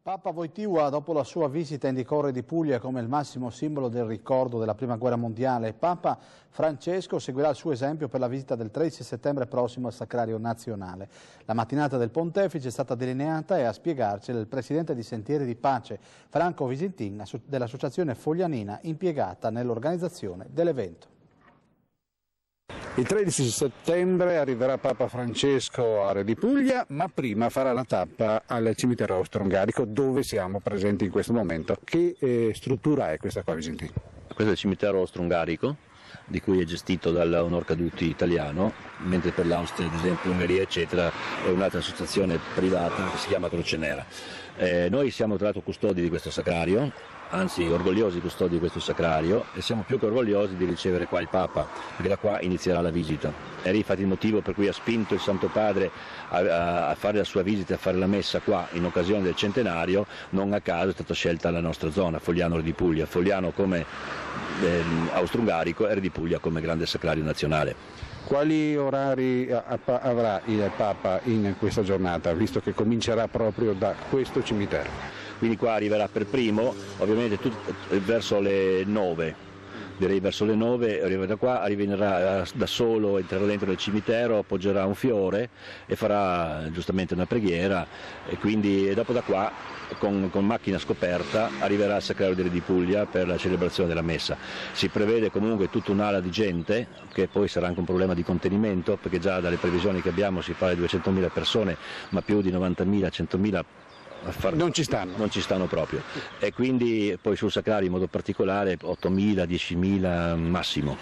Papa Wojtyła, dopo la sua visita, indicò il Re di Puglia come il massimo simbolo del ricordo della Prima Guerra Mondiale. Papa Francesco seguirà il suo esempio per la visita del 13 settembre prossimo al Sacrario Nazionale. La mattinata del Pontefice è stata delineata e a spiegarcela il presidente di Sentieri di Pace, Franco Visintin, dell'associazione Foglianina, impiegata nell'organizzazione dell'evento. Il 13 settembre arriverà Papa Francesco a Re di Puglia, ma prima farà la tappa al cimitero austro-ungarico dove siamo presenti in questo momento. Che struttura è questa qua, Visintin? Questo è il cimitero austro-ungarico, di cui è gestito dall'Onor Caduti italiano, mentre per l'Austria, ad esempio, Ungheria, eccetera, è un'altra associazione privata che si chiama Croce Nera. Noi siamo tra l'altro custodi di questo sacrario, anzi orgogliosi custodi di questo sacrario, e siamo più che orgogliosi di ricevere qua il Papa, perché da qua inizierà la visita. È infatti il motivo per cui ha spinto il Santo Padre a fare la sua visita e a fare la messa qua in occasione del centenario. Non a caso è stata scelta la nostra zona, Fogliano Re di Puglia, Fogliano come austro-ungarico e Re di Puglia come grande sacrario nazionale. Quali orari avrà il Papa in questa giornata, visto che comincerà proprio da questo cimitero? Quindi qua arriverà per primo, ovviamente verso le 9. Direi verso le 9, arriverà da qua, arriverà da solo, entrerà dentro nel cimitero, appoggerà un fiore e farà giustamente una preghiera, e dopo da qua con macchina scoperta arriverà al Sacrario di Re di Puglia per la celebrazione della messa. Si prevede comunque tutta un'ala di gente, che poi sarà anche un problema di contenimento, perché già dalle previsioni che abbiamo si parla di 200.000 persone, ma più di 90.000, 100.000 non ci stanno proprio, e quindi poi sul Sacrario in modo particolare 8.000, 10.000 massimo.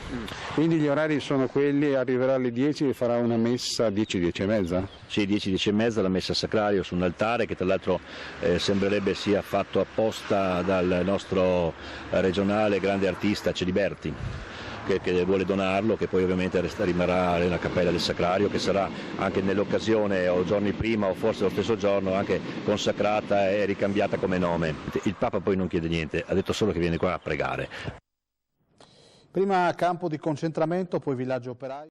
Quindi gli orari sono quelli, arriverà alle 10 e farà una messa 10, 10 e mezza? Sì, 10, 10 e mezza la messa al Sacrario su un altare che tra l'altro sembrerebbe sia fatto apposta dal nostro regionale grande artista Celiberti, che vuole donarlo, che poi ovviamente rimarrà nella cappella del Sacrario, che sarà anche nell'occasione o giorni prima o forse lo stesso giorno anche consacrata e ricambiata come nome. Il Papa poi non chiede niente, ha detto solo che viene qua a pregare. Prima campo di concentramento, poi villaggio operaio.